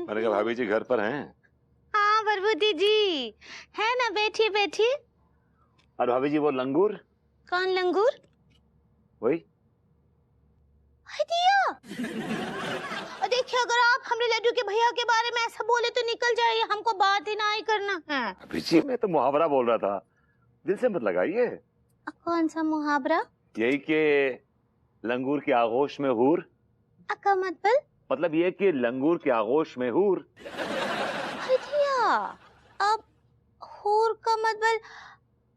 मैंने कहा भाभी जी घर पर हैं? हाँ प्रभुति जी है ना, बैठिए बैठिए। और भाभी जी वो लंगूर? कौन लंगूर? वही। दिया। देखिए अगर आप हमरे लड्डू के भैया के बारे में ऐसा बोले तो निकल जाइए, हमको बात ही ना ही करना है। भाभी जी मैं तो मुहावरा बोल रहा था, दिल से मत लगाइए। कौन सा मुहावरा? यही कि लंगूर की आगोश में हूर। अका मतलब ये कि लंगूर की आगोश में हूर। अब हूर का मतलब,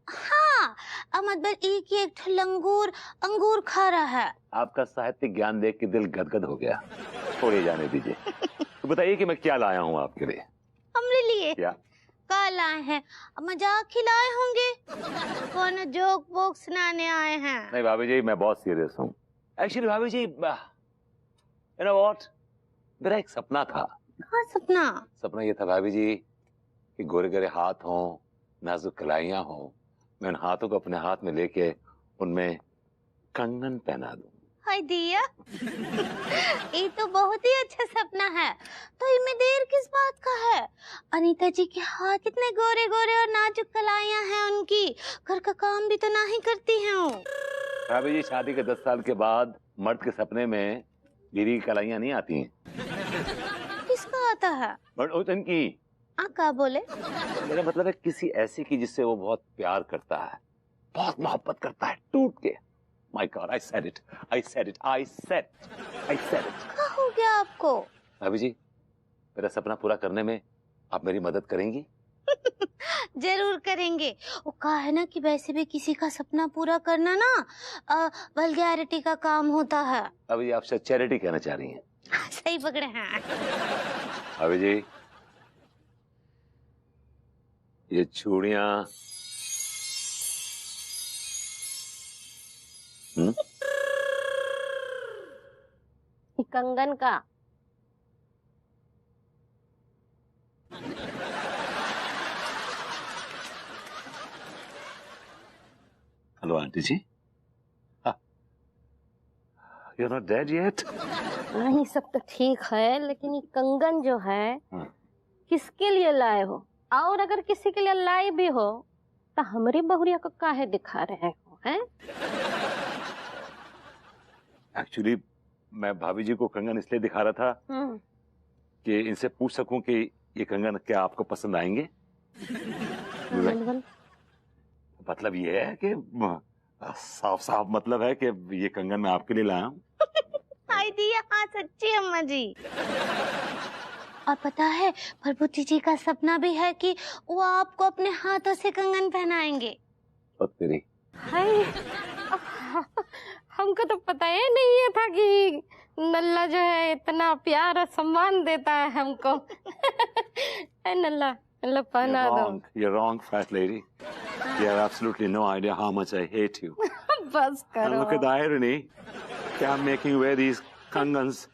हाँ मतलब एक लंगूर अंगूर खा रहा है। आपका साहित्यिक ज्ञान देख के दिल गदगद हो गया। छोड़िए जाने दीजिए। तो बताइए कि मैं क्या लाया हूँ आपके लिए। हमरे लिए क्या का लाए हैं? मजाक खिलाए होंगे, कौन जोक वोक सुनाने आए हैं? नहीं भाभी जी मैं बहुत सीरियस हूँ। एक्चुअली भाभी जी यू नो व्हाट, मेरा एक सपना था। हाँ सपना? सपना ये था भाभी जी कि गोरे गोरे हाथ हों, नाजुक कलाइयां हों, मैं उन हाथों को अपने हाथ में लेके उनमें कंगन पहना दूं। हाय दिया। ये तो बहुत ही अच्छा सपना है। तो इनमें देर किस बात का है? अनीता जी के हाथ कितने गोरे गोरे और नाजुक कलाइयां हैं उनकी, घर का काम भी तो ना ही करती हैं वो। भाभी जी शादी के 10 साल के बाद मर्द के सपने में बीवी की कलाइयां नहीं आती हैं। किसका आता है? उनकी। क्या बोले? मेरा मतलब है किसी ऐसी की जिससे वो बहुत प्यार करता है, बहुत मोहब्बत करता है, टूट के। My God, I said it. I said it. I said it. क्या हो गया आपको? भाभी जी मेरा सपना पूरा करने में आप मेरी मदद करेंगी? जरूर करेंगे। वो कहा है ना कि वैसे भी किसी का सपना पूरा करना ना वल्गैरिटी का काम होता है। भाभी जी आप शायद चैरिटी कहना चाह रही हैं। सही पकड़े हैं। भाभी जी ये चूड़ियां कंगन का। Hello aunty ji, you're not dead yet? नहीं सब तो ठीक है, लेकिन ये कंगन जो है किसके लिए लाए हो? और अगर किसी के लिए लाए भी हो तो हमारी बहुरिया को काहे दिखा रहे हो हैं? एक्चुअली मैं भाभी जी को कंगन इसलिए दिखा रहा था कि इनसे पूछ सकूं कि ये कंगन क्या आपको पसंद आएंगे। मतलब ये है कि साफ साफ मतलब है कि ये कंगन मैं आपके लिए लाया हूँ। हाँ सच्ची अम्मा जी। और पता है प्रभुति जी का सपना भी है कि वो आपको अपने हाथों से कंगन पहनाएंगे। तेरी हाय, हमको तो पता ही नहीं था कि नल्ला जो है इतना प्यार और सम्मान देता है हमको। नल्ला नल्ला पहना दो। You're wrong, fat lady. You have absolutely no idea how much I hate you. बस करो। And look at the irony. I'm making you wear these kangans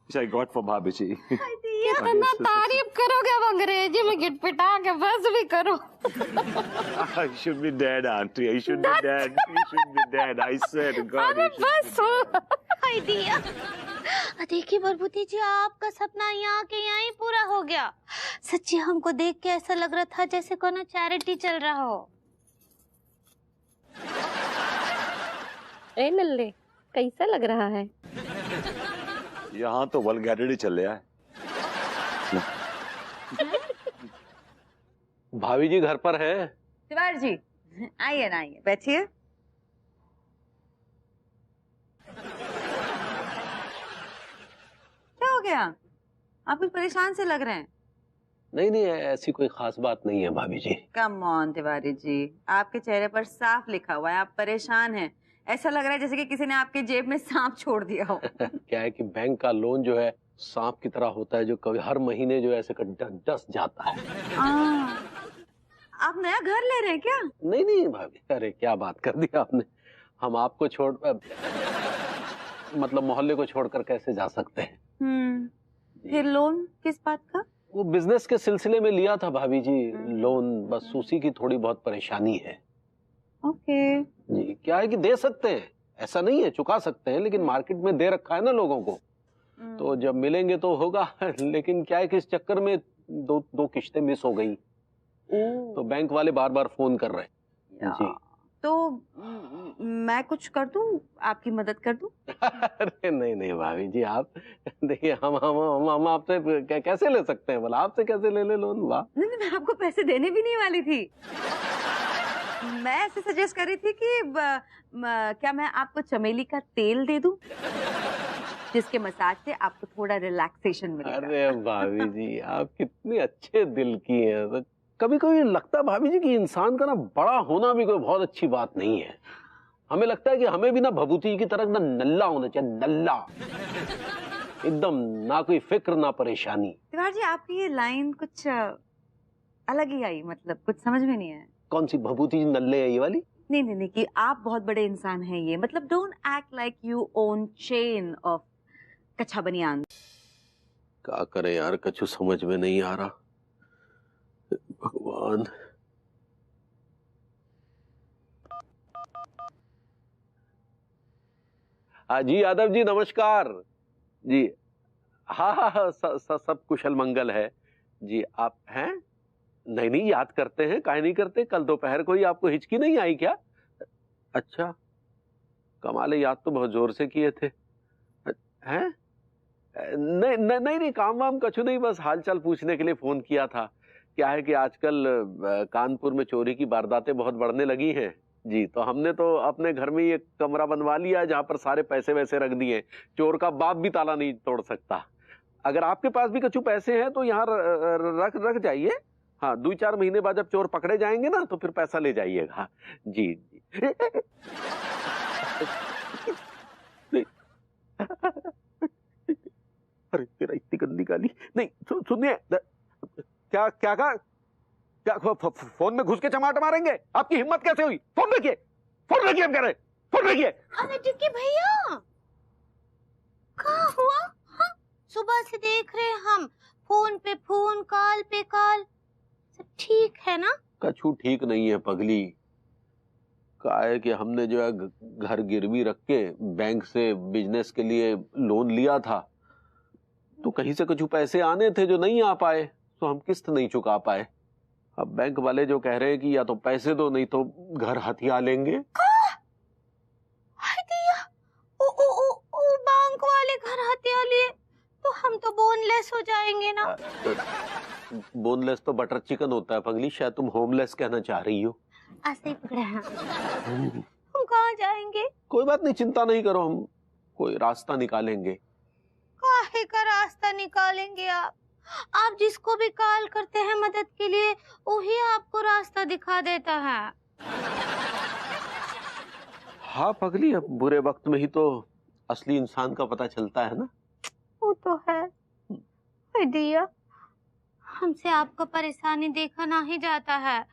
which I got for Bhabhi ji. इतना तारीफ करोगे अब अंग्रेजी में गिटपिटा के बस भी करो। I should be dead, auntie. I should be dead. You should be dead. I swear to God. अरे बस देखिए प्रभुति जी आपका सपना यहाँ के यहाँ ही पूरा हो गया। सच्ची हमको देख के ऐसा लग रहा था जैसे कोनो चैरिटी चल रहा हो। ए नल्ले कैसा लग रहा है? यहाँ तो वल्गैरिटी चल रहा है। भाभी जी घर पर है? तिवारी जी आइए ना, आइए बैठिए। क्या हो गया? आप कुछ परेशान से लग रहे हैं। नहीं नहीं ऐसी कोई खास बात नहीं है भाभी जी। कम ऑन तिवारी जी, आपके चेहरे पर साफ लिखा हुआ है आप परेशान हैं। ऐसा लग रहा है जैसे कि किसी ने आपके जेब में सांप छोड़ दिया हो। क्या है कि बैंक का लोन जो है सांप की तरह होता है जो कभी हर महीने जो ऐसे डस जाता है। आप नया घर ले रहे हैं क्या? नहीं नहीं भाभी, अरे क्या बात कर दी आपने। हम आपको छोड़ मतलब मोहल्ले को छोड़कर कैसे जा सकते हैं। फिर लोन किस बात का? वो बिजनेस के सिलसिले में लिया था भाभी जी लोन, बस उसी की थोड़ी बहुत परेशानी है। ओके जी, क्या है कि दे सकते हैं, ऐसा नहीं है, चुका सकते हैं, लेकिन मार्केट में दे रखा है ना लोगों को। तो जब मिलेंगे तो होगा। लेकिन क्या है कि इस चक्कर में दो किश्तें मिस हो गई, तो बैंक वाले बार बार फोन कर रहे हैं जी। तो मैं कुछ कर दूं, आपकी मदद कर दूं? अरे नहीं भाभी जी, आप देखिए हम आपसे कैसे ले सकते हैं, बोला आपसे कैसे ले लोन? वाह। नहीं, मैं आपको पैसे देने भी नहीं वाली थी। मैं ऐसे सजेस्ट कर रही थी कि क्या मैं आपको चमेली का तेल दे दूं, जिसके मसाज से आपको थोड़ा रिलैक्सेशन मिलेगा। अरे भाभी जी, आप कितने अच्छे दिल की हैं। तो कभी कभी लगता है भाभी जी कि इंसान का ना बड़ा होना भी कोई बहुत अच्छी बात नहीं है। हमें लगता है कि हमें भी ना भभूति की तरह ना नल्ला होना चाहिए, नल्ला एकदम, ना कोई फिक्र ना परेशानी। तिवारी जी, आपकी ये लाइन कुछ अलग ही आई, मतलब कुछ समझ में नहीं आया। कौन सी भभूति जी नल्ले है ये वाली? नहीं, कि आप बहुत बड़े इंसान हैं, ये मतलब don't act like you own chain of कच्छा बनियान। क्या करें यार, कछु समझ में नहीं आ रहा, भगवान। जी यादव जी नमस्कार जी। हाँ, सब कुशल मंगल है जी। आप हैं? नहीं याद करते हैं, काहे नहीं करते। कल दोपहर को ही आपको हिचकी नहीं आई क्या? अच्छा, कमाल है, याद तो बहुत जोर से किए थे। हैं? नहीं, काम वाम कछु नहीं, बस हालचाल पूछने के लिए फोन किया था। क्या है कि आजकल कानपुर में चोरी की वारदातें बहुत बढ़ने लगी हैं जी। तो हमने तो अपने घर में एक कमरा बनवा लिया है जहां पर सारे पैसे वैसे रख दिए, चोर का बाप भी ताला नहीं तोड़ सकता। अगर आपके पास भी कुछ पैसे हैं तो यहाँ रख जाइए। हाँ, 2-4 महीने बाद जब चोर पकड़े जाएंगे ना तो फिर पैसा ले जाइएगा जी। अरे तेरा इतनी गंदी गाली नहीं। सुनिए, क्या फोन में घुस के चमाट मारेंगे? आपकी हिम्मत कैसे हुई? फोन रखिए हम कह रहे, फोन रखिए। अरे टिक्की भैया, क्या हुआ? हाँ? सुबह से देख रहे हैं हम, फोन पे फोन, कॉल पे कॉल, सब ठीक है ना? कछु ठीक नहीं है पगली। क्या है कि हमने जो है घर गिरवी रख के बैंक से बिजनेस के लिए लोन लिया था, तो कहीं से कुछ पैसे आने थे जो नहीं आ पाए, तो हम किस्त नहीं चुका पाए। अब बैंक वाले जो कह रहे हैं कि या तो पैसे दो नहीं तो घर हथिया लेंगे। बैंक वाले घर हथिया लिए तो हम तो बोनलेस हो जाएंगे ना? बोनलेस तो बटर चिकन होता है पगली, शायद तुम होमलेस कहना चाह रही हो। ऐसे ही पकड़े हैं। हम कहाँ जाएंगे? कोई बात नहीं, चिंता नहीं करो, हम कोई रास्ता निकालेंगे। काहे का रास्ता निकालेंगे आप? आप जिसको भी कॉल करते हैं मदद के लिए, वही आपको रास्ता दिखा देता है। हाँ पगली, अब बुरे वक्त में ही तो असली इंसान का पता चलता है ना। वो तो है दिया, हमसे आपको परेशानी देखा नहीं जाता है।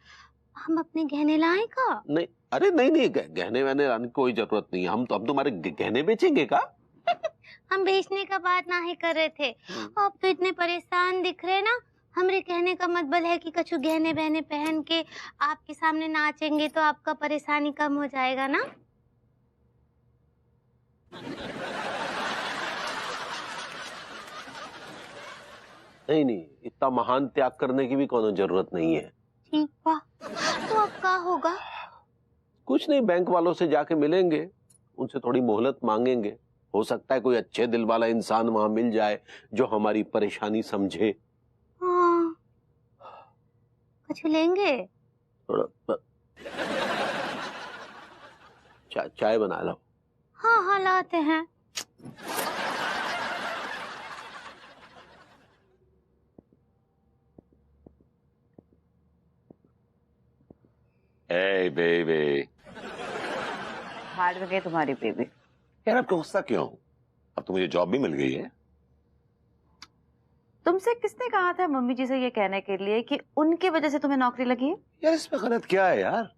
हम अपने गहने लाएं का? नहीं, अरे नहीं, गहने वहने लाने की कोई जरूरत नहीं है। हम तुम्हारे गहने बेचेंगे का? हम बेचने का बात नहीं कर रहे थे। आप तो इतने परेशान दिख रहे ना, हमरे कहने का मतलब है कि कछु गहने बहने पहन के आपके सामने नाचेंगे तो आपका परेशानी कम हो जाएगा ना? नहीं, इतना महान त्याग करने की भी कोनो जरूरत नहीं है। ठीक बा, तो अब क्या होगा? कुछ नहीं, बैंक वालों से जाके मिलेंगे, उनसे थोड़ी मोहलत मांगेंगे। हो सकता है कोई अच्छे दिल वाला इंसान वहां मिल जाए जो हमारी परेशानी समझे। हाँ, कुछ लेंगे? थोड़ा चाय बना लो। हाँ लाते हैं। Hey baby. हार्ड में गई तुम्हारी बेबी। यार आपको गुस्सा क्यों? अब तो मुझे जॉब भी मिल गई है। तुमसे किसने कहा था मम्मी जी से ये कहने के लिए कि उनकी वजह से तुम्हें नौकरी लगी है? यार इसमें गलत क्या है यार?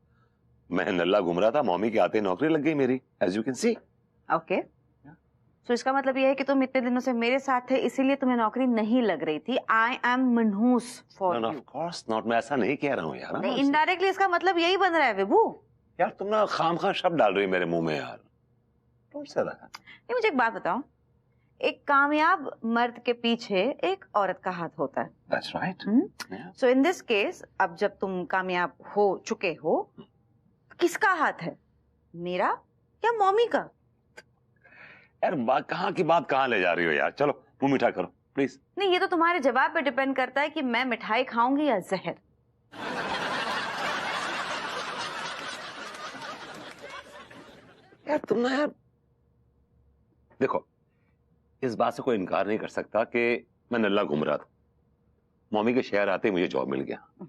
मैं नल्ला घूम रहा था, मम्मी के आते ही नौकरी लग गई मेरी, as you can see. Okay, तो इसका मतलब ये है कि तुम इतने दिनों से मेरे साथ थे इसीलिए तुम्हें नौकरी नहीं लग रही थी। आई एम मनहूस for you. Of course not, मैं ऐसा नहीं कह रहा हूँ यार। नहीं, इनडायरेक्टली इसका मतलब यही बन रहा है विभू। यार तुम ना खामखा शब्द डाल रही हो मेरे मुंह में यार। नहीं, मुझे एक बात बताओ, एक कामयाब मर्द के पीछे एक औरत का हाथ होता है। That's right. So in this case, अब जब तुम कामयाब हो चुके हो, किसका हाथ है, मेरा या मम्मी का? यार कहाँ की बात कहाँ ले जा रही हो यार, चलो मुंह मीठा करो प्लीज। नहीं, ये तो तुम्हारे जवाब पे डिपेंड करता है कि मैं मिठाई खाऊंगी या जहर। यार तुम ना यार, देखो इस बात से कोई इनकार नहीं कर सकता कि मैं नल्ला घूम रहा था, मम्मी के शहर आते ही मुझे जॉब मिल गया।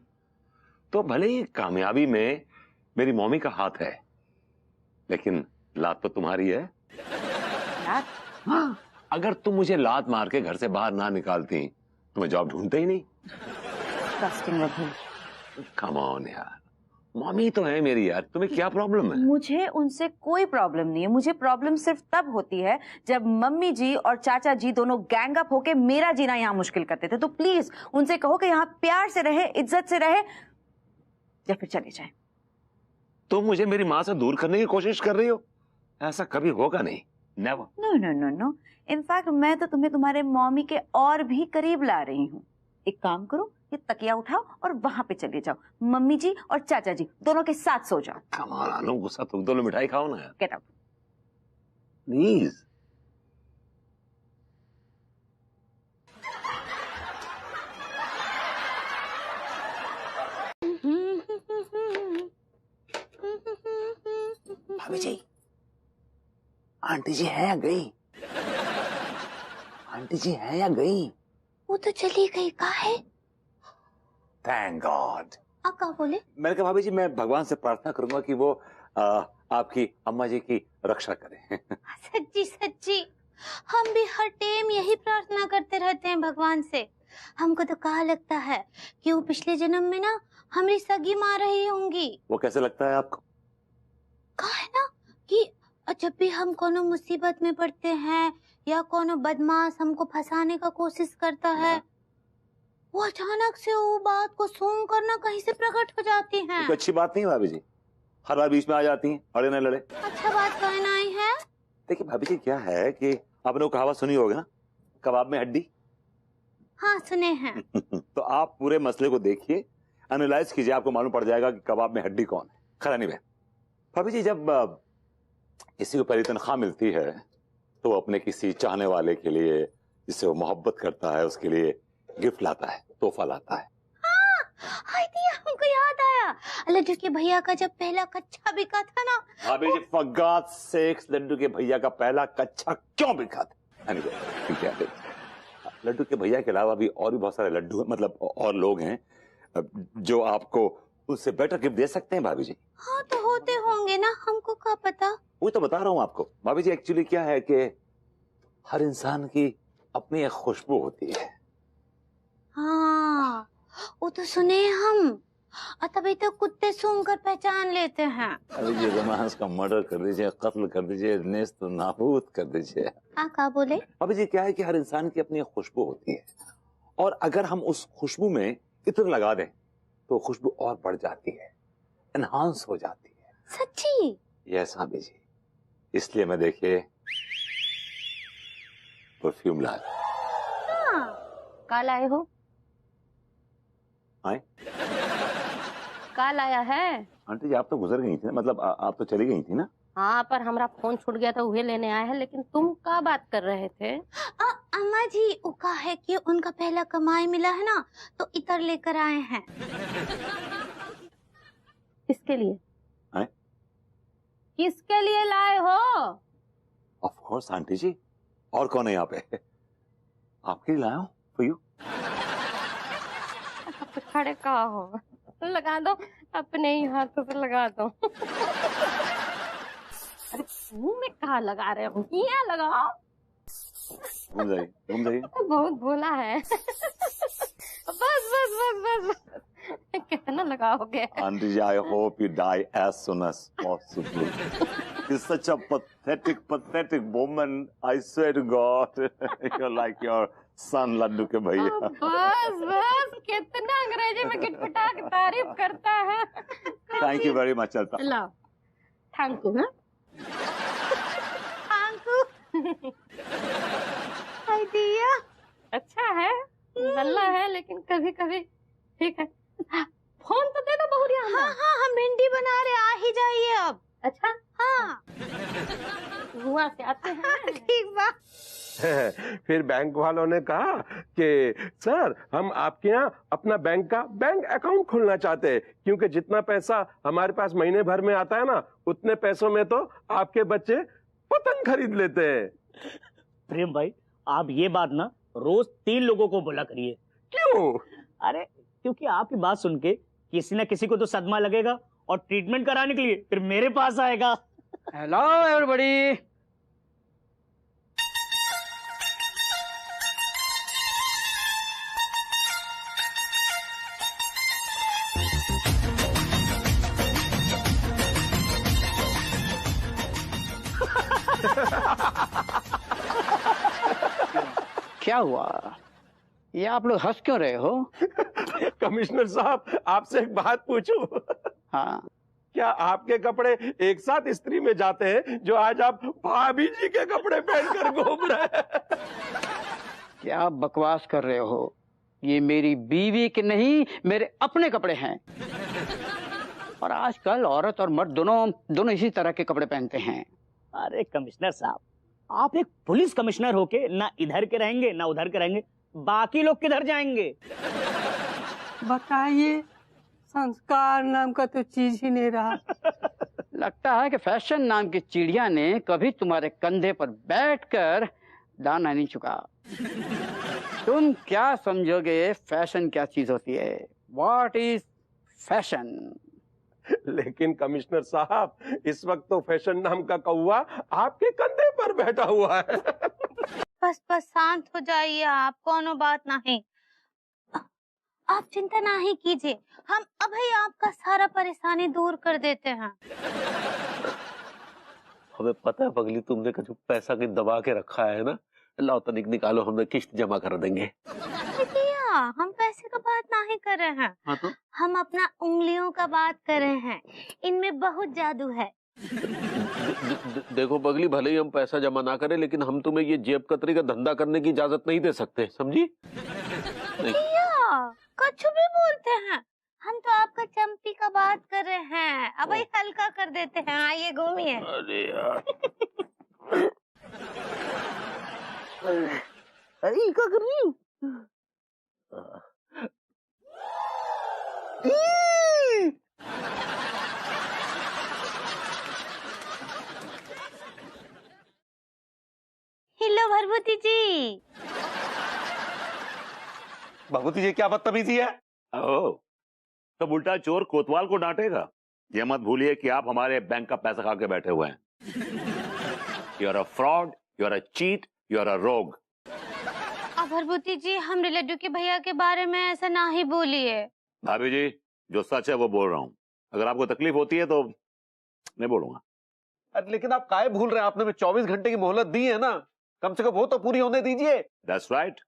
तो भले ही कामयाबी में मेरी मम्मी का हाथ है, लेकिन लात तो तुम्हारी है। लात? हाँ, अगर तुम मुझे लात मार के घर से बाहर ना निकालती तो मैं जॉब ढूंढते ही नहीं। कम ऑन यार, मम्मी तो है मेरी यार, तुम्हें क्या प्रॉब्लम है? मुझे उनसे कोई प्रॉब्लम नहीं है। मुझे प्रॉब्लम सिर्फ तब होती है जब मम्मी जी और चाचा जी दोनों गैंग अप होके मेरा जीना यहाँ मुश्किल करते थे। तो प्लीज उनसे कहो कि यहाँ प्यार से रहे, इज्जत से रहे, या फिर चले जाए। तुम मुझे मेरी माँ से दूर करने की कोशिश कर रही हो? ऐसा कभी होगा नहीं, never. No no no no, in fact मैं तो तुम्हें तुम्हारे मम्मी के और भी करीब ला रही हूँ। एक काम करो, ये तकिया उठाओ और वहां पे चले जाओ, मम्मी जी और चाचा जी दोनों के साथ सो जाओ। कमाल, गुस्सा तुम दोनों, मिठाई खाओ ना यार गेट आउट प्लीज। भाभी जी, आंटी जी है या गई? आंटी जी है या गई? वो तो चली गई, का है? Thank God. का बोले? मैंने कहा भाभी जी, मैं भगवान से प्रार्थना करूंगा कि वो आपकी अम्मा जी की रक्षा करें। सच्ची सच्ची, हम भी हर टाइम यही प्रार्थना करते रहते हैं भगवान से। हमको तो कहा लगता है कि वो पिछले जन्म में ना हमारी सगी माँ रही होंगी। वो कैसे लगता है आपको? कहा है ना कि जब भी हम कोनो मुसीबत में पड़ते हैं या कोनो बदमाश हमको फंसाने का कोशिश करता है, वो अचानक से वो बात को सूंघ कर ना कहीं से प्रकट हो जाती हैं। तो अच्छी बात नहीं है भाभी जी, हर बार बीच में आ जाती हैं, अड़े न लड़े। अच्छा बात कहना आई है। देखिए भाभी जी, क्या है कि आपने वो कहावत सुनी होगी ना, कबाब में हड्डी। हाँ सुने हैं। तो आप पूरे मसले को देखिए, एनालाइज कीजिए, आपको मालूम पड़ जाएगा कि कबाब में हड्डी कौन है। खैर नहीं भाभी जी, जब किसी को पहली तनख्वाह मिलती है तो वो अपने किसी चाहने वाले के लिए, जिससे वो मोहब्बत करता है, उसके लिए गिफ्ट लाता है, तोहफा लाता है। हाय दिया, हमको याद आया, लड्डू के भैया का जब पहला कच्चा बिका था ना। भाभी जी, फॉर गॉड सेक्स, लड्डू के भैया का पहला कच्चा क्यों बिका था? Anyway, लड्डू के भैया के अलावा भी और भी बहुत सारे लड्डू, मतलब और लोग हैं जो आपको उससे बेटर गिफ्ट दे सकते हैं भाभी जी। हाँ तो होते होंगे ना, हमको क्या पता। वही तो बता रहा हूँ आपको भाभी जी। एक्चुअली क्या है कि हर इंसान की अपनी एक खुशबू होती है। हाँ वो तो सुने हम, और तभी तो कुत्ते सूंघ कर पहचान लेते हैं। अरे जी, रोमांस का मर्डर कर दीजिए, कत्ल कर दीजिए, नेस्त नाबूद कर दीजिए। क्या बोले? भाभी जी, क्या है कि हर इंसान की अपनी एक खुशबू होती है, और अगर हम उस खुशबू में इत्र लगा दें तो खुशबू और बढ़ जाती है, एनहांस हो जाती है। सच्ची? यस भाभी जी, इसलिए मैं देखिए परफ्यूम लाया। काल आए हो? आए? काल आया है? आंटी जी, आप तो गुजर गई थी ना, मतलब आप तो चली गई थी ना। हाँ, पर हमारा फोन छूट गया था, उहे लेने आया है। लेकिन तुम क्या बात कर रहे थे? अम्मा जी, वो कहा है कि उनका पहला कमाई मिला है ना, तो इतर लेकर आए हैं। किसके लिए? आए? किसके लिए लाए हो? ऑफ कोर्स आंटी जी, और कौन है यहाँ पे? आपके लिए लाया हूँ, फॉर यू। खड़े कहा हो, लगा दो अपने ही हाथों से, लगा दो। अरे मुंह में कहा लगा रहे हो, यहाँ लगाओ। घूम जाइए, घूम जाइए। बहुत भोला है। बस बस बस बस, कितना लगाओगे? Aunty ji, I hope you die as soon as possible. You're such a pathetic woman. I swear to God, you're like your son लड्डू के भैया। बस बस, कितना अंग्रेजी में गिटपिटा के तारीफ करता है। Thank you very much, चलता। लो, थैंक यू। Thank you. दिया। अच्छा है, नल्ला है लेकिन कभी कभी ठीक है। फोन तो दे दो बहुरिया। हाँ हाँ, हम भिंडी बना रहे, आ ही जाइए अब। अच्छा, हाँ हुआ से आते हैं। ठीक बा। फिर बैंक वालों ने कहा कि सर हम आपके यहाँ अपना बैंक अकाउंट खोलना चाहते हैं, क्योंकि जितना पैसा हमारे पास महीने भर में आता है ना, उतने पैसों में तो आपके बच्चे पतंग खरीद लेते हैं। प्रेम भाई, आप ये बात ना रोज 3 लोगों को बोला करिए। क्यों? अरे क्योंकि आपकी बात सुन के किसी न किसी को तो सदमा लगेगा और ट्रीटमेंट कराने के लिए फिर मेरे पास आएगा। Hello everybody. क्या हुआ? ये आप लोग हंस क्यों रहे हो? कमिश्नर साहब, आपसे एक बात पूछूं? हाँ, क्या आपके कपड़े एक साथ इस्त्री में जाते हैं जो आज आप भाभी जी के कपड़े पहनकर घूम रहे हैं? क्या बकवास कर रहे हो? ये मेरी बीवी के नहीं, मेरे अपने कपड़े हैं। और आजकल औरत और मर्द दोनों इसी तरह के कपड़े पहनते हैं। अरे कमिश्नर साहब, आप एक पुलिस कमिश्नर होके ना इधर के रहेंगे ना उधर के रहेंगे, बाकी लोग किधर जाएंगे? बताइए, संस्कार नाम का तो चीज ही नहीं रहा। लगता है कि फैशन नाम की चिड़िया ने कभी तुम्हारे कंधे पर बैठकर दाना नहीं चुका। तुम क्या समझोगे फैशन क्या चीज होती है? What is fashion? लेकिन कमिश्नर साहब, इस वक्त तो फैशन नाम का कौवा आपके कंधे पर बैठा हुआ है। बस बस शांत हो जाइए आप, कोनो बात नहीं। आप चिंता नहीं कीजिए, हम अभी आपका सारा परेशानी दूर कर देते हैं। हमें पता है पगली, तुमने जो पैसा की दबा के रखा है ना, लाओ तनिक निकालो, हमने किस्त जमा कर देंगे। भैया, हम पैसे का बात नहीं कर रहे हैं। हाँ तो? हम अपना उंगलियों का बात कर रहे हैं, इनमें बहुत जादू है। देखो पगली, भले ही हम पैसा जमा ना करें, लेकिन हम तुम्हें ये जेब कतरी का धंधा करने की इजाजत नहीं दे सकते, समझी? भैया, कुछ भी बोलते हैं, हम तो आपका चंपी का बात कर रहे हैं। अब ही हल्का कर देते हैं, आइए घूमिए। अरे यार, अरे क्या कर रही हूँ? हेलो भरभूति जी। भगवती जी, क्या बदतमीजी है? ओह, तो उल्टा चोर कोतवाल को डांटेगा। ये मत भूलिए कि आप हमारे बैंक का पैसा खा के बैठे हुए हैं। You are a fraud, you are a cheat, you are a rogue. भरभूति जी, हम रिलेटिव के भैया के बारे में ऐसा ना ही बोलिए। भाभी जी, जो सच है वो बोल रहा हूँ। अगर आपको तकलीफ होती है तो मैं बोलूंगा। अरे लेकिन आप काहे भूल रहे हैं? आपने 24 घंटे की मोहलत दी है ना, कम से कम वो तो पूरी होने दीजिए। दैट्स राइट,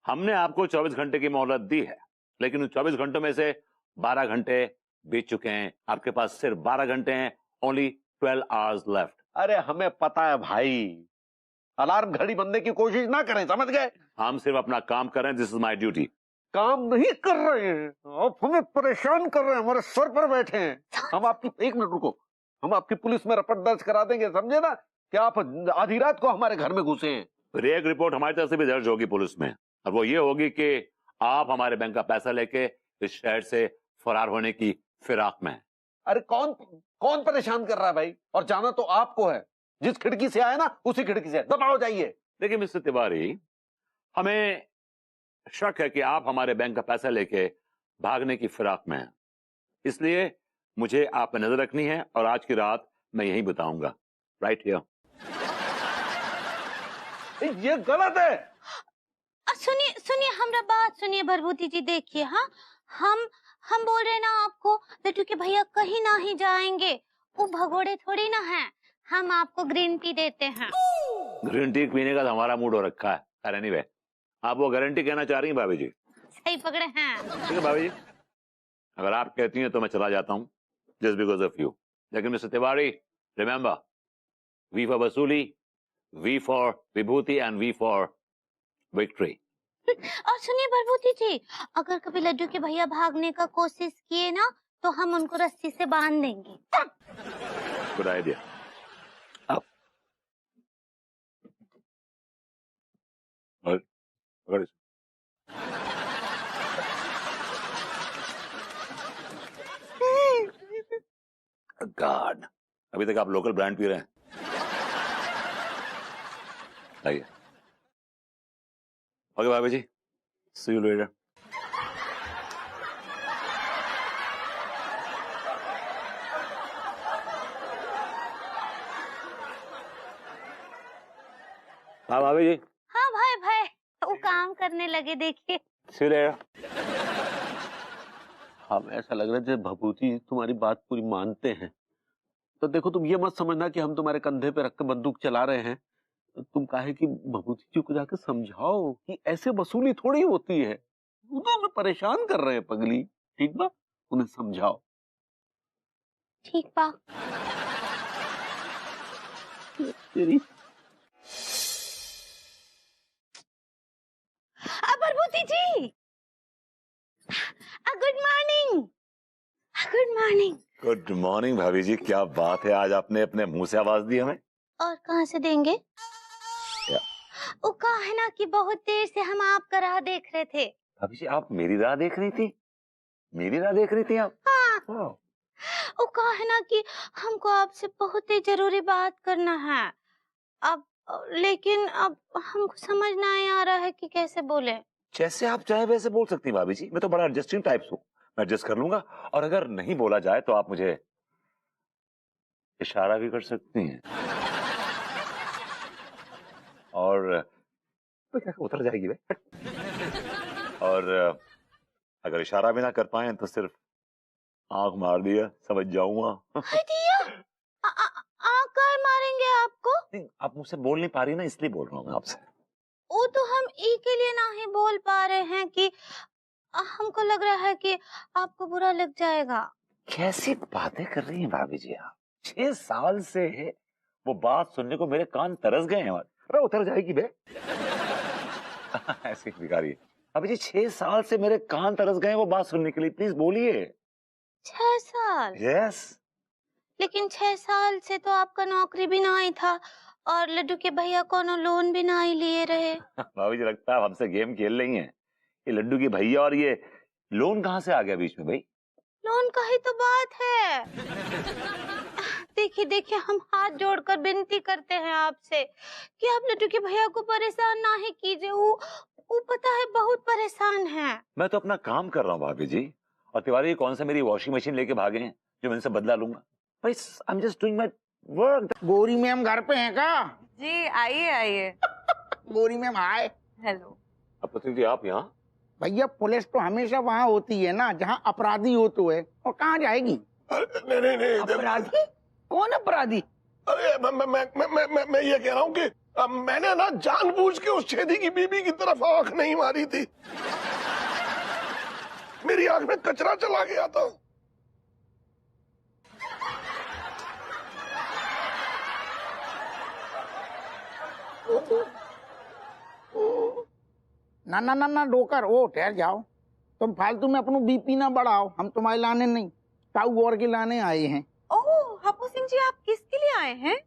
हमने आपको 24 घंटे की मोहलत दी है, लेकिन उन 24 घंटों में से 12 घंटे बीत चुके हैं। आपके पास सिर्फ 12 घंटे हैं, ओनली 12 आवर्स लेफ्ट। अरे हमें पता है भाई, अलार्म घड़ी बनने की कोशिश ना करें, समझ गए? हम सिर्फ अपना काम कर रहे हैं, दिस इज माई ड्यूटी। काम नहीं कर रहे हैं आप, हमें परेशान कर रहे हैं, हमारे सर पर बैठे हैं। हम आपकी, एक मिनट रुको, हम आपकी पुलिस में रिपोर्ट दर्ज करा देंगे, समझे ना? कि आप आधी रात को हमारे घर में घुसे हैं। फिर एक रिपोर्ट हमारी तरफ से भी दर्ज होगी पुलिस में, और वो ये होगी कि आप हमारे बैंक का पैसा लेके इस शहर से फरार होने की फिराक में हैं। अरे कौन परेशान कर रहा है भाई? और जाना तो आपको है, जिस खिड़की से आए ना उसी खिड़की से दबाओ जाइए। देखिए मिस्टर तिवारी, हमें शक है कि आप हमारे बैंक का पैसा लेके भागने की फिराक में हैं, इसलिए मुझे आप पे नजर रखनी है और आज की रात मैं यहीं बताऊंगा, राइट हियर। ये गलत है। सुनिए सुनिए, हमरा बात सुनिए भरभूति जी। देखिए, हाँ, हम बोल रहे हैं ना आपको, लट्टू के भैया कहीं ना ही जाएंगे, वो भगोड़े थोड़ी ना हैं। हम आपको ग्रीन टी देते हैं। ग्रीन टी पीने का तो हमारा मूड हो रखा है। अरे एनीवे, आप वो गारंटी कहना चाह रही हैं भाभी जी? सही पकड़े हैं। ठीक है भाभी जी, अगर आप कहती हैं तो मैं चला जाता हूँ, जस्ट बिकॉज ऑफ यू। लेकिन mister Tiwari, remember, V for वसूली, V for Vibhuti and V for victory. और सुनिए भरभूति जी, अगर कभी लड्डू के भैया भागने का कोशिश किए ना तो हम उनको रस्सी से बांध देंगे। Good idea. अब और गॉड, अभी तक आप लोकल ब्रांड पी रहे हैं। आइए। ओके भाभी जी, सी यू लेटर। हाँ भाभी जी। हाँ भाई भाई, वो काम करने लगे देखिए। सी यू लेटर। हम ऐसा लग रहा है जैसे भभूति तुम्हारी बात पूरी मानते हैं। तो देखो, तुम ये मत समझना कि हम तुम्हारे कंधे पे रख के बंदूक चला रहे हैं। तुम काहे कि भभूति जी को जाकर समझाओ कि ऐसे वसूली थोड़ी होती है। वो तो हमें परेशान कर रहे हैं पगली, ठीक बा? उन्हें समझाओ। ठीक बा। तेरी Bharbhuti ji, good morning. Good morning. Good morning भाभी जी, क्या बात है, आज आपने अपने मुंह से आवाज दी हमें। और कहाँ से देंगे? वो कहा है ना कि बहुत देर से हम आपका राह देख रहे थे। भाभी जी, आप मेरी राह देख रही थी? मेरी राह देख रही थी आप? हाँ। वो कहा है ना कि हमको आपसे बहुत ही जरूरी बात करना है। अब लेकिन अब हमको समझ नहीं आ रहा है कि कैसे बोले। जैसे आप चाहे वैसे बोल सकती भाभी जी, मैं तो बड़ा एडजस्टिंग टाइप हूँ, मैं एडजस्ट कर लूंगा। और अगर नहीं बोला जाए तो आप मुझे इशारा भी कर सकती हैं। और तो क्या उतर जाएगी वे। और अगर इशारा भी ना कर पाए तो सिर्फ आंख मार दिया, समझ जाऊंगा। आंख का मारेंगे आपको? नहीं, आप मुझसे बोल नहीं पा रही ना, इसलिए बोल रहा हूँ मैं आपसे। वो तो हम ई के लिए नहीं बोल पा रहे हैं कि हमको लग रहा है कि आपको बुरा लग जाएगा। कैसी बातें कर रही हैं भाभी जी आप? 6 साल से वो बात सुनने को मेरे कान तरस गए हैं। अरे उतर जाएगी बे। ऐसे भिखारी भाभी जी, 6 साल से मेरे कान तरस गए वो बात सुनने के लिए, प्लीज बोलिए। 6 साल? यस। लेकिन 6 साल से तो आपका नौकरी भी नहीं था और लड्डू के भैया कोनो लोन भी नहीं लिए रहे। भाभी जी, लगता है हमसे गेम खेल रही हैं। ये लड्डू के भैया और ये लोन कहाँ से आ गया बीच में भाई? लोन का ही तो बात है। देखिए देखिए, हम हाथ जोड़कर विनती करते हैं आपसे कि आप लड्डू के भैया को परेशान ना ही कीजिए। वो पता है बहुत परेशान है। मैं तो अपना काम कर रहा हूँ भाभी जी, और तिवारी कौन सा मेरी वॉशिंग मशीन लेके भागे हैं जो मैं इनसे बदला लूंगा? भाई I am just doing my work. Gauri ma'am घर पे हैं क्या? जी आइए आइए। Gauri ma'am hi. हेलो। अपनी जी आप यहाँ? भैया पुलिस तो हमेशा वहाँ होती है ना जहाँ अपराधी हो तो है, और कहाँ जाएगी? नहीं अपराधी? कौन अपराधी? अरे मैं ये कह रहा हूँ कि मैंने ना जानबूझ के उस छेदी की बीबी की तरफ आंख नहीं मारी थी। मेरी आंख में कचरा चला गया था। ना ना ना ना डोकर, ओ ठहर जाओ। तुम फालतू में अपना बीपी ना बढ़ाओ, हम तुम्हारे लाने नहीं, ताऊ और के लाने आए हैं। ओह हप्पू सिंह जी, आप किसके लिए आए हैं?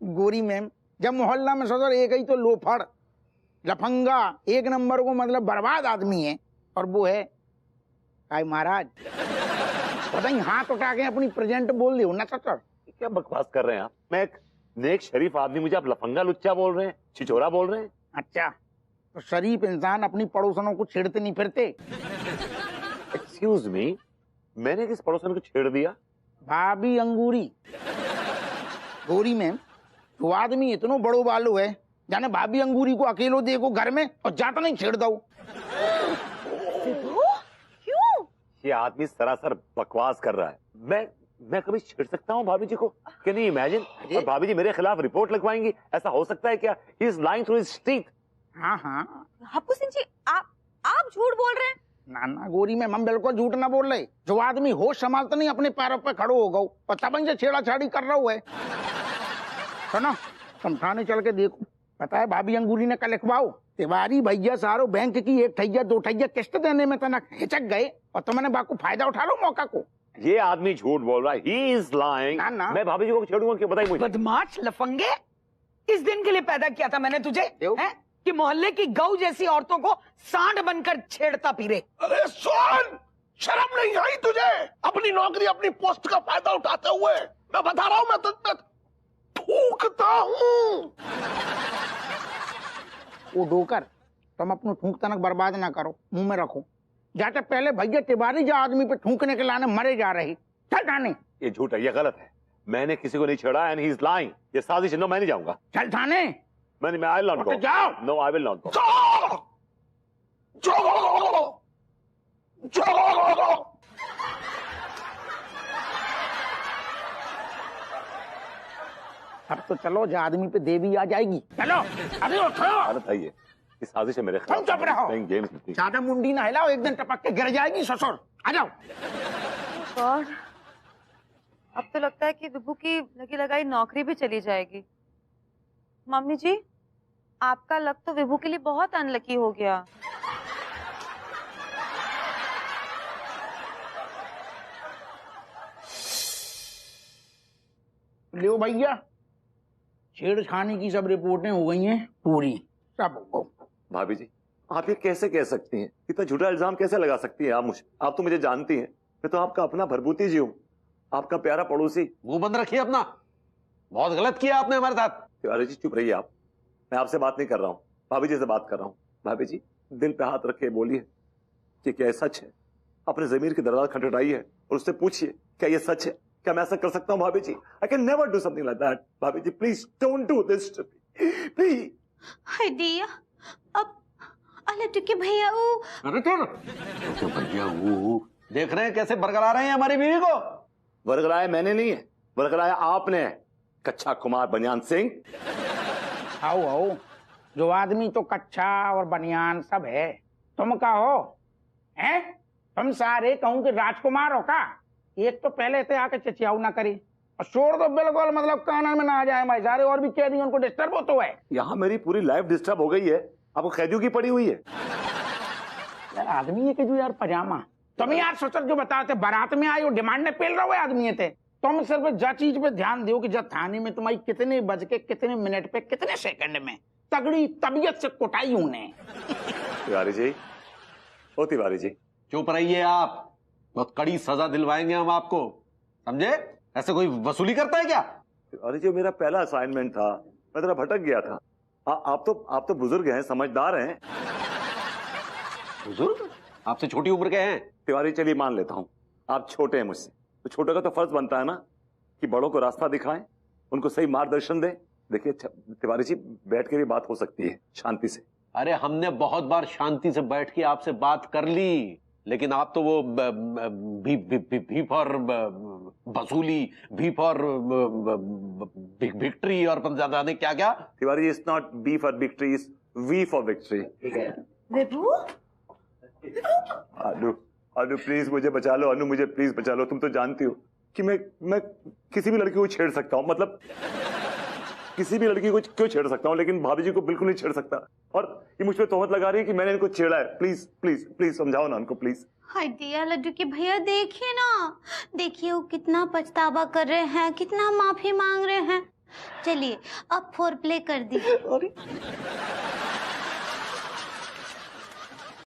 गोरी मैम, जब मोहल्ला में सदर एक ही तो लोफड़ लफंगा एक नंबर को मतलब बर्बाद आदमी है, और वो है काय महाराज। पता ही हाथ उठा के अपनी प्रेजेंट बोल दे ना सतर। क्या बकवास कर रहे हैं आप? मैं एक नेक शरीफ आदमी, मुझे आप लफंगा लुच्चा बोल रहे हैं, छिचोरा बोल रहे हैं? अच्छा, तो शरीफ इंसान अपनी पड़ोसनों को छेड़ते नहीं फिरते? एक्सक्यूज मी, मैंने किस पड़ोसन को छेड़ दिया? भाभी अंगूरी। गोरी मैम, वो आदमी इतनो बड़ो बालो है, जाने भाभी अंगूरी को अकेलो देखो घर में और जाता नहीं छेड़ दो। क्यों? ये आदमी सरासर बकवास कर रहा है। मैं कभी छेड़ सकता हूँ भाभी जी को? Can you imagine? और भाभी जी मेरे खिलाफ रिपोर्ट लिखवाएंगी, ऐसा हो सकता है क्या? He is lying through his teeth. हाँ हाँ हप्पू सिंह जी, आप झूठ बोल रहे हैं। ना ना गोरी मैम, हम बिल्कुल झूठ ना बोल रहे। जो आदमी होश संभालता नहीं अपने पैरों पे खड़ो हो गो और तब से छेड़ा छाड़ी कर रहा है। सुनो, तुम थाने चल के देखो, पता है भाभी अंगूरी ने कल लिखवाओ, तिवारी भैया सारो बैंक की 1 ठैया 2 ठैया किस्त देने में तना हिचक गए और तुमने बाकू फायदा उठा लो मौका को। ये आदमी झूठ बोल रहा है, ही इज लाइंग। ना। मैं भाभी जी को छेड़ूंगा कि बताइए मुझे। बदमाश लफंगे, इस दिन के लिए पैदा किया था मैंने तुझे है? कि मोहल्ले की गऊ जैसी औरतों को सांड बनकर छेड़ता फिरे। अरे सोन, शर्म नहीं आई तुझे? अपनी नौकरी अपनी पोस्ट का फायदा उठाते हुए मैं बता रहा हूं, मैं तुझ पे थूकता हूं। वो डोकर, तुम अपनो थूक तनक बर्बाद ना करो, मुंह में रखो। जाते पहले भैया तिवारी जो आदमी पे थूकने के लाने मरे जा रही। चल थाने। ये झूठ है, ये गलत है। मैंने किसी को नहीं छेड़ा एंड ही इज लाइंग। ये साजिश है। नो, मैं नहीं जाऊंगा। चल थाने। मैं आई विल नॉट गो। जाओ। No, I will not go. अब तो चलो, जो आदमी पे देवी आ जाएगी। चलो अरे उठो। गलत है ये साजिश है मेरे खिलाफ। तुम चुप रहो। गेम्स ज्यादा मुंडी ना हिलाओ, एक दिन टपक के गिर जाएगी ससुर। आ जाओ। गॉड, अब तो लगता है कि विभू की लगी लगाई नौकरी भी चली जाएगी। मम्मी जी, आपका लक तो विभू के लिए बहुत अनलकी हो गया। लो भैया, छेड़खानी की सब रिपोर्टें हो गई हैं पूरी, सब हो। भाभी जी, आप ये कैसे कह सकती हैं? इतना झूठा इल्जाम कैसे लगा सकती हैं आप मुझे? आप तो मुझे जानती हैं, मैं तो आपका अपना भरभूति जी हूँ, आपका प्यारा पड़ोसी। मुंह बंद रखिए अपना, बहुत गलत किया आपने हमारे साथ। तिवारी जी चुप रहिए आप, मैं आपसे बात नहीं कर रहा हूँ, भाभी जी से बात कर रहा हूँ। भाभी जी, दिल पे हाथ रखे बोलिए कि क्या ये सच है? अपने जमीर की दरवाजा खटखटाइए और उससे पूछिए क्या ये सच है? क्या मैं ऐसा कर सकता हूँ भाभी जी? I can never do something like that. भाभी जी please don't do this to me, please. हाय दिया, अब लड्डू के भैया वो। अरे तो भैया वो देख रहे हैं कैसे बरगला रहे हैं हमारी बीवी को। बरगलाया मैंने नहीं है, बरगलाया आपने, कच्चा कुमार बनियान सिंह। आओ आओ, जो आदमी तो कच्चा और बनियान सब है, तुम का हो? हैं? तुम सारे कहूं कि राजकुमार हो का? एक तो पहले थे आके चचियाऊ ना करी और शोर तो बिल्कुल मतलब कान में ना आ जाए भाई सारे, और भी कैदी उनको डिस्टर्ब हो तो है। यहाँ मेरी पूरी लाइफ डिस्टर्ब हो गई है, आपको कैदियों की पड़ी हुई है। यार आदमी है कि जो यार पजामा, तुम यार सोचो जो बताते बारात में आए हो डिमांड ने पेल रहे हो आदमी थे। तुम सिर्फ जा चीज पे ध्यान दो कि जब थाने में तुम्हारी कितने बज के कितने मिनट पे कितने सेकंड में तगड़ी तबीयत से कुटाई उन्हें। तिवारी जी, ओ तिवारी जी, चुप रहिए आप, बहुत कड़ी सजा दिलवाएंगे हम आपको, समझे? ऐसे कोई वसूली करता है क्या? तिवारी जी, मेरा पहला असाइनमेंट था, मैं जरा भटक गया था। आप तो बुजुर्ग हैं, समझदार हैं। बुजुर्ग? आपसे छोटी उम्र के हैं। तिवारी चलिए मान लेता हूँ आप छोटे हैं मुझसे, तो छोटे का तो फर्ज बनता है ना कि बड़ों को रास्ता दिखाएं, उनको सही मार्गदर्शन दें। देखिए तिवारी जी, बैठ के भी बात हो सकती है शांति से। अरे हमने बहुत बार शांति से बैठ के आपसे बात कर ली, लेकिन आप तो वो भी फॉर वसूली, भी फॉर विक्ट्री और जाने क्या क्या। Tiwari, it's not B for victory, it's V for victory. Vibhu, Anu please मुझे बचा लो, अनु मुझे प्लीज बचा लो। तुम तो जानती हो कि मैं किसी भी लड़की को छेड़ सकता हूँ, मतलब किसी भी लड़की को क्यों छेड़ सकता हूँ, लेकिन भाभी जी को बिल्कुल नहीं छेड़ सकता। और ये मुझ पर तोहमत लगा रही है कि मैंने इनको छेड़ा है। प्लीज प्लीज प्लीज समझाओ ना उनको प्लीज। हाय दिया, लड्डू के भैया देखिए ना, देखिए वो कितना पछतावा कर रहे हैं, कितना माफी मांग रहे हैं। चलिए अब फोर प्ले कर दीजिए।